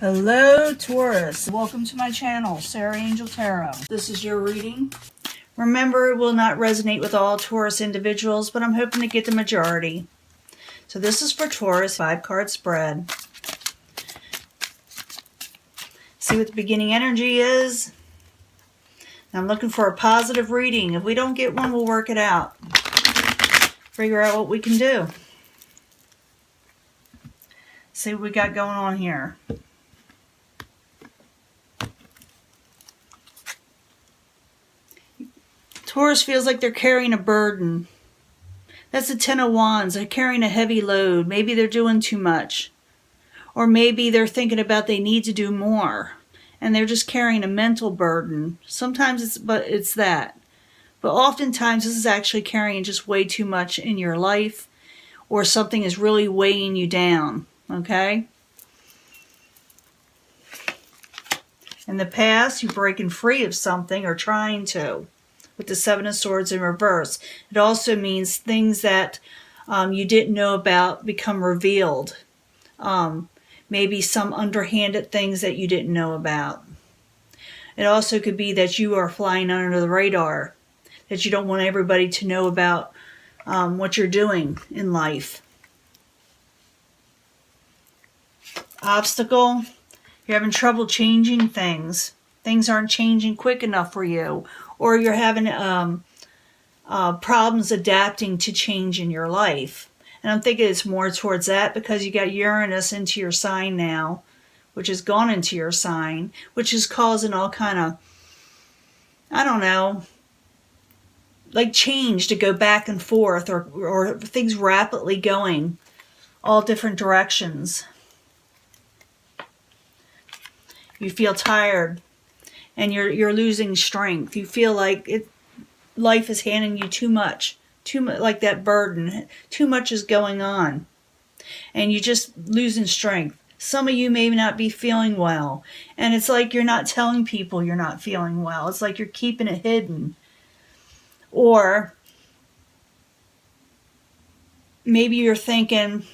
Hello Taurus, welcome to my channel, Sarah Angel Tarot. This is your reading. Remember, it will not resonate with all Taurus individuals, but I'm hoping to get the majority. So this is for Taurus, 5-card spread. See what the beginning energy is. I'm looking for a positive reading. If we don't get one, we'll work it out. Figure out what we can do. See what we got going on here. Taurus feels like they're carrying a burden. That's the 10 of Wands. They're carrying a heavy load. Maybe they're doing too much. Or maybe they're thinking about they need to do more. And they're just carrying a mental burden. Sometimes it's that. But oftentimes this is actually carrying just way too much in your life. Or something is really weighing you down. Okay? In the past, you're breaking free of something or trying to. With the 7 of Swords in reverse. It also means things that you didn't know about become revealed. Maybe some underhanded things that you didn't know about. It also could be that you are flying under the radar. That you don't want everybody to know about what you're doing in life. Obstacle. You're having trouble changing things. Things aren't changing quick enough for you. Or you're having problems adapting to change in your life. And I'm thinking it's more towards that because you got Uranus into your sign now, which has gone into your sign, which is causing all kind of, I don't know, like change to go back and forth or things rapidly going all different directions. You feel tired. And you're losing strength. You feel like life is handing you too much, like that burden. Too much is going on, and you're just losing strength. Some of you may not be feeling well, and it's like you're not telling people you're not feeling well. It's like you're keeping it hidden, or maybe you're thinking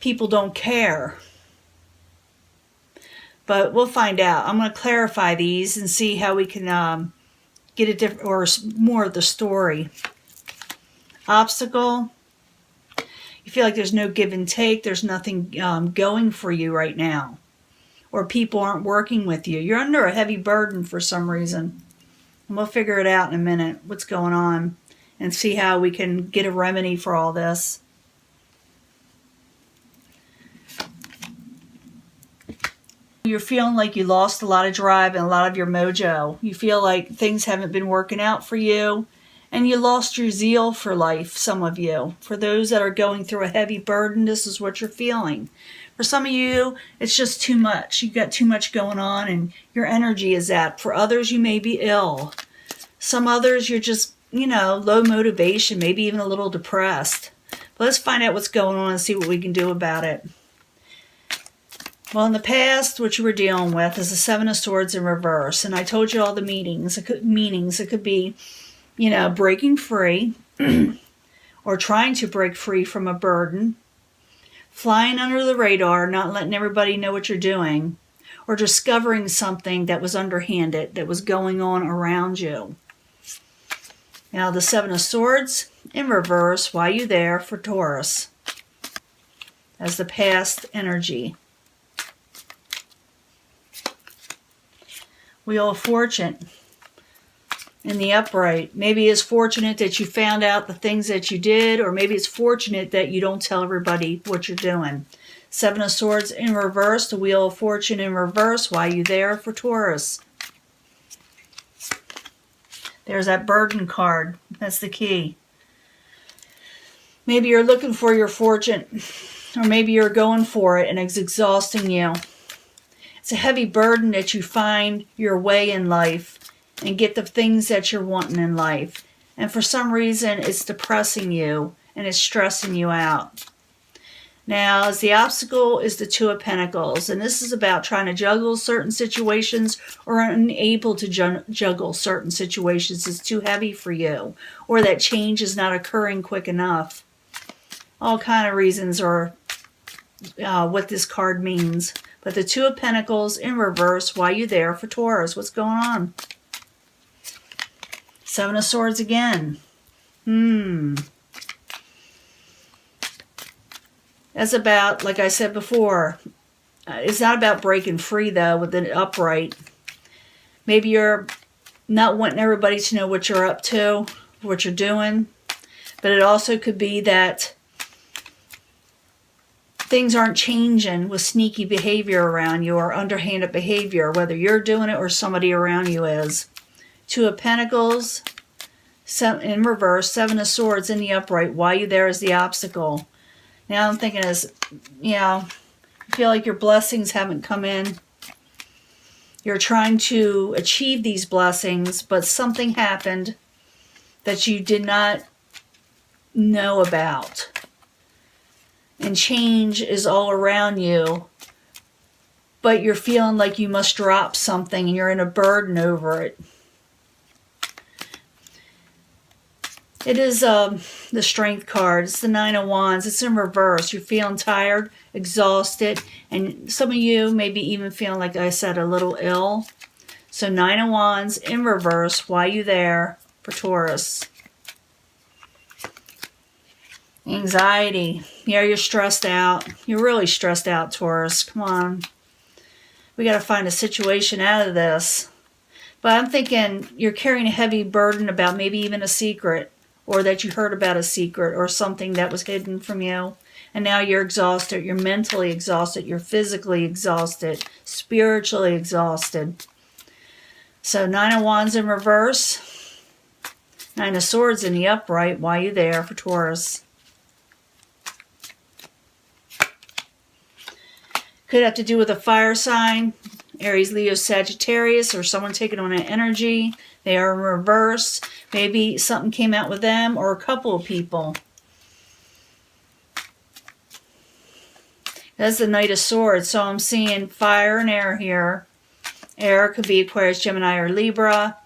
people don't care. But we'll find out. I'm going to clarify these and see how we can get a different or more of the story. Obstacle. You feel like there's no give and take. There's nothing going for you right now. Or people aren't working with you. You're under a heavy burden for some reason. And we'll figure it out in a minute. What's going on. And see how we can get a remedy for all this. You're feeling like you lost a lot of drive and a lot of your mojo. You feel like things haven't been working out for you. And you lost your zeal for life, some of you. For those that are going through a heavy burden, this is what you're feeling. For some of you, it's just too much. You've got too much going on and your energy is at. For others, you may be ill. Some others, you're just, low motivation, maybe even a little depressed. But let's find out what's going on and see what we can do about it. Well, in the past, what you were dealing with is the 7 of Swords in reverse. And I told you all the meanings. It could be, breaking free or trying to break free from a burden, flying under the radar, not letting everybody know what you're doing, or discovering something that was underhanded, that was going on around you. Now, the 7 of Swords in reverse, why you there for Taurus, as the past energy. Wheel of Fortune in the upright. Maybe it's fortunate that you found out the things that you did, or maybe it's fortunate that you don't tell everybody what you're doing. 7 of Swords in reverse, the Wheel of Fortune in reverse. Why are you there for Taurus? There's that burden card. That's the key. Maybe you're looking for your fortune, or maybe you're going for it and it's exhausting you. It's a heavy burden that you find your way in life and get the things that you're wanting in life. And for some reason, it's depressing you and it's stressing you out. Now, as the obstacle is the 2 of Pentacles. And this is about trying to juggle certain situations or unable to juggle certain situations. It's too heavy for you. Or that change is not occurring quick enough. All kind of reasons are what this card means. But the Two of Pentacles in reverse, why are you there for Taurus? What's going on? Seven of Swords again. That's about, like I said before, it's not about breaking free, though, with an upright. Maybe you're not wanting everybody to know what you're up to, what you're doing. But it also could be that things aren't changing with sneaky behavior around you or underhanded behavior, whether you're doing it or somebody around you is. Two of Pentacles in reverse, Seven of Swords in the upright. Why you there is the obstacle. Now I'm thinking is, I feel like your blessings haven't come in. You're trying to achieve these blessings, but something happened that you did not know about. And change is all around you, but you're feeling like you must drop something and you're in a burden over it. It is the Strength card. It's the Nine of Wands. It's in reverse. You're feeling tired, exhausted, and some of you may be even feeling, like I said, a little ill. So Nine of Wands in reverse. Why are you there for Taurus? Anxiety. Yeah, you're stressed out. You're really stressed out, Taurus. Come on. We got to find a situation out of this. But I'm thinking you're carrying a heavy burden about maybe even a secret, or that you heard about a secret or something that was hidden from you. And now you're exhausted. You're mentally exhausted. You're physically exhausted. Spiritually exhausted. So Nine of Wands in reverse. Nine of Swords in the upright. Why are you there for Taurus? Could have to do with a fire sign. Aries, Leo, Sagittarius, or someone taking on an energy. They are in reverse. Maybe something came out with them or a couple of people. That's the Knight of Swords. So I'm seeing fire and air here. Air could be Aquarius, Gemini, or Libra.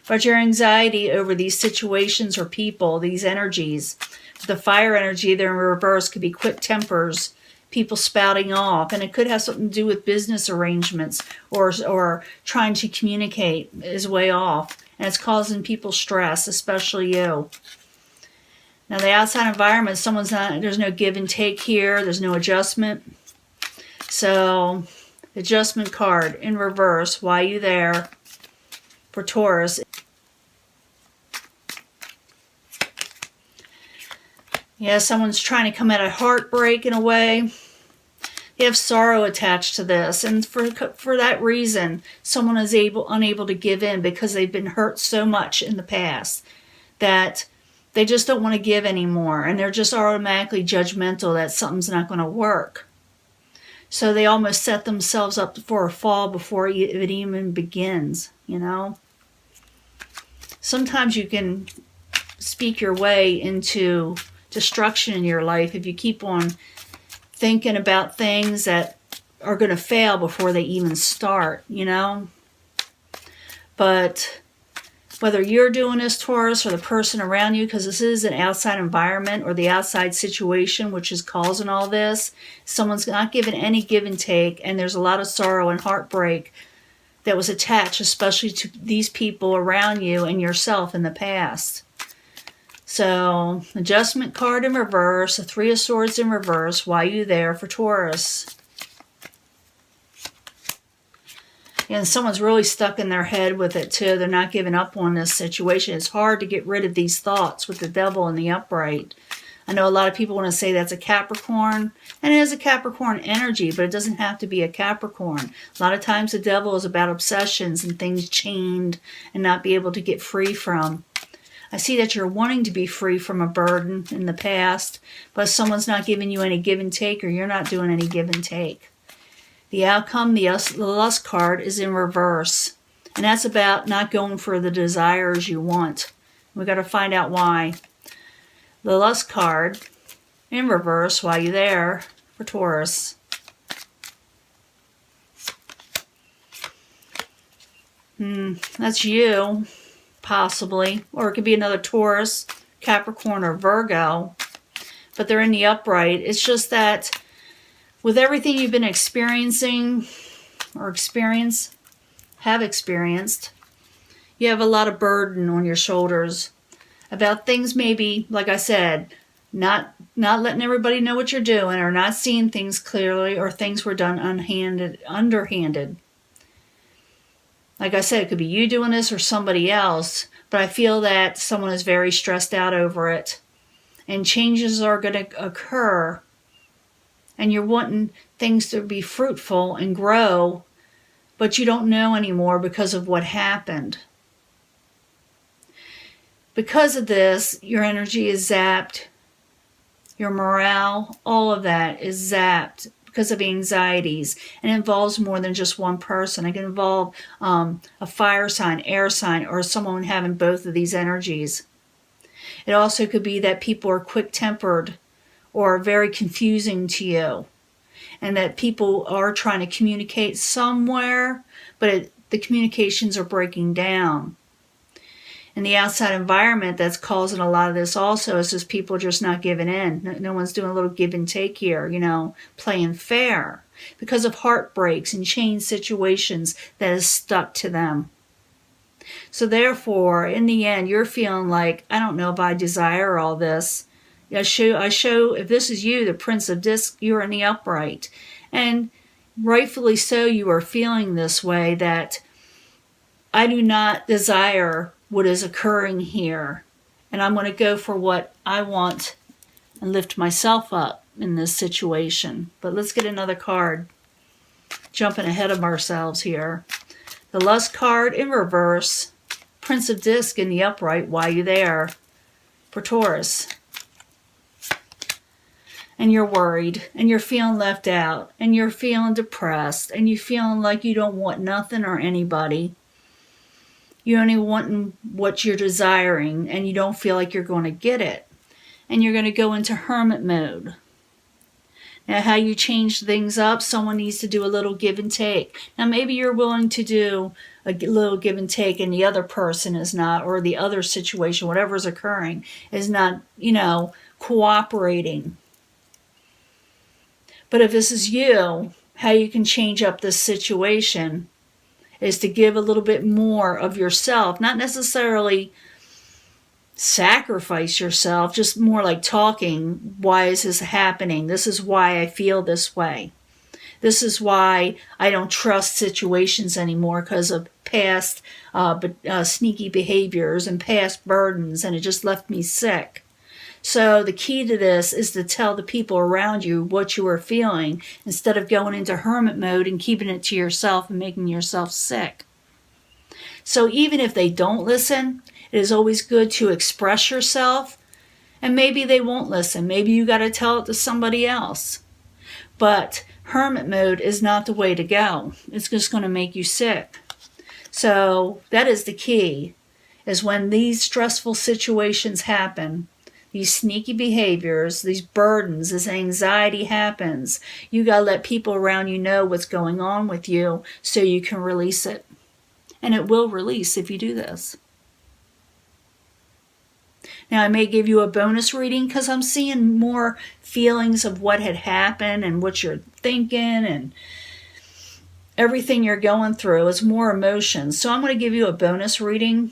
But your anxiety over these situations or people, these energies. The fire energy, they're in reverse, could be quick tempers. People spouting off, and it could have something to do with business arrangements or trying to communicate is way off, and it's causing people stress, especially you. Now the outside environment, there's no give and take here, there's no adjustment. So adjustment card in reverse. Why are you there for Taurus? Yeah, someone's trying to come at a heartbreak in a way. They have sorrow attached to this, and for that reason, someone is unable to give in because they've been hurt so much in the past that they just don't want to give anymore, and they're just automatically judgmental that something's not going to work. So they almost set themselves up for a fall before it even begins, Sometimes you can speak your way into destruction in your life if you keep on thinking about things that are going to fail before they even start, But whether you're doing this, Taurus, or the person around you, because this is an outside environment or the outside situation which is causing all this, someone's not giving any give and take, and there's a lot of sorrow and heartbreak that was attached, especially to these people around you and yourself in the past. So, adjustment card in reverse, the Three of Swords in reverse. Why are you there for Taurus? And someone's really stuck in their head with it too. They're not giving up on this situation. It's hard to get rid of these thoughts with the devil in the upright. I know a lot of people want to say that's a Capricorn, and it is a Capricorn energy, but it doesn't have to be a Capricorn. A lot of times the devil is about obsessions and things chained and not be able to get free from. I see that you're wanting to be free from a burden in the past, but someone's not giving you any give and take, or you're not doing any give and take. The outcome, the Lust card, is in reverse. And that's about not going for the desires you want. We've got to find out why. The Lust card in reverse. Why are you there for Taurus? That's you. Possibly, or it could be another Taurus, Capricorn, or Virgo, but they're in the upright. It's just that With everything you've been experiencing or have experienced, you have a lot of burden on your shoulders about things maybe, like I said, not letting everybody know what you're doing, or not seeing things clearly, or things were done underhanded. Like I said, it could be you doing this or somebody else, but I feel that someone is very stressed out over it, and changes are going to occur, and you're wanting things to be fruitful and grow, but you don't know anymore because of what happened. Because of this, your energy is zapped. Your morale, all of that is zapped because of anxieties. And it involves more than just one person. It can involve a fire sign, air sign, or someone having both of these energies. It also could be that people are quick-tempered or very confusing to you, and that people are trying to communicate somewhere, but the communications are breaking down. And the outside environment that's causing a lot of this also is just people just not giving in. No one's doing a little give and take here, playing fair, because of heartbreaks and change situations that is stuck to them. So therefore, in the end, you're feeling like, I don't know if I desire all this. I show, if this is you, the Prince of Discs, you're in the upright. And rightfully so, you are feeling this way, that I do not desire what is occurring here, and I'm going to go for what I want and lift myself up in this situation. But let's get another card. Jumping ahead of ourselves here. The Lust card in reverse. Prince of Discs in the upright. Why are you there? For Taurus. And you're worried, and you're feeling left out, and you're feeling depressed, and you're feeling like you don't want nothing or anybody. You're only wanting what you're desiring, and you don't feel like you're going to get it. And you're going to go into hermit mode. Now, how you change things up, someone needs to do a little give and take. Now, maybe you're willing to do a little give and take, and the other person is not, or the other situation, whatever is occurring, is not, cooperating. But if this is you, how you can change up this situation is to give a little bit more of yourself, not necessarily sacrifice yourself, just more like talking, why is this happening? This is why I feel this way. This is why I don't trust situations anymore, because of past sneaky behaviors and past burdens, and it just left me sick. So the key to this is to tell the people around you what you are feeling, instead of going into hermit mode and keeping it to yourself and making yourself sick. So even if they don't listen, it is always good to express yourself, and maybe they won't listen. Maybe you got to tell it to somebody else. But hermit mode is not the way to go. It's just going to make you sick. So that is the key, is when these stressful situations happen, these sneaky behaviors, these burdens, this anxiety happens, you got to let people around you know what's going on with you so you can release it. And it will release if you do this. Now, I may give you a bonus reading because I'm seeing more feelings of what had happened and what you're thinking and everything you're going through. Is more emotions. So I'm going to give you a bonus reading.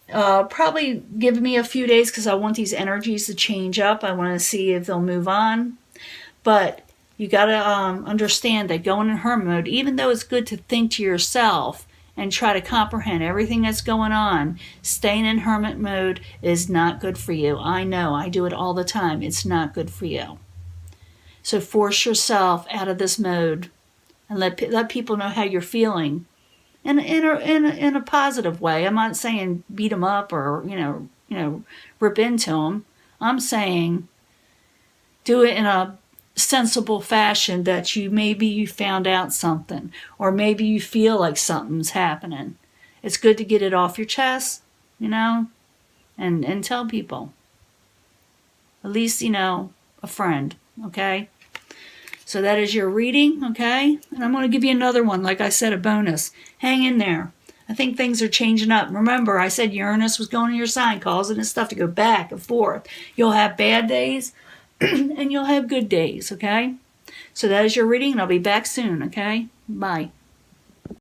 Probably give me a few days because I want these energies to change up. I want to see if they'll move on. But you got to understand that going in hermit mode, even though it's good to think to yourself and try to comprehend everything that's going on, staying in hermit mode is not good for you. I know. I do it all the time. It's not good for you. So force yourself out of this mode and let people know how you're feeling. In a positive way. I'm not saying beat them up or rip into them. I'm saying do it in a sensible fashion, that you found out something, or maybe you feel like something's happening. It's good to get it off your chest, and tell people. At least a friend. Okay. So that is your reading, okay? And I'm going to give you another one, like I said, a bonus. Hang in there. I think things are changing up. Remember, I said Uranus was going to your sign, causing this stuff to go back and forth. You'll have bad days, and you'll have good days, okay? So that is your reading, and I'll be back soon, okay? Bye.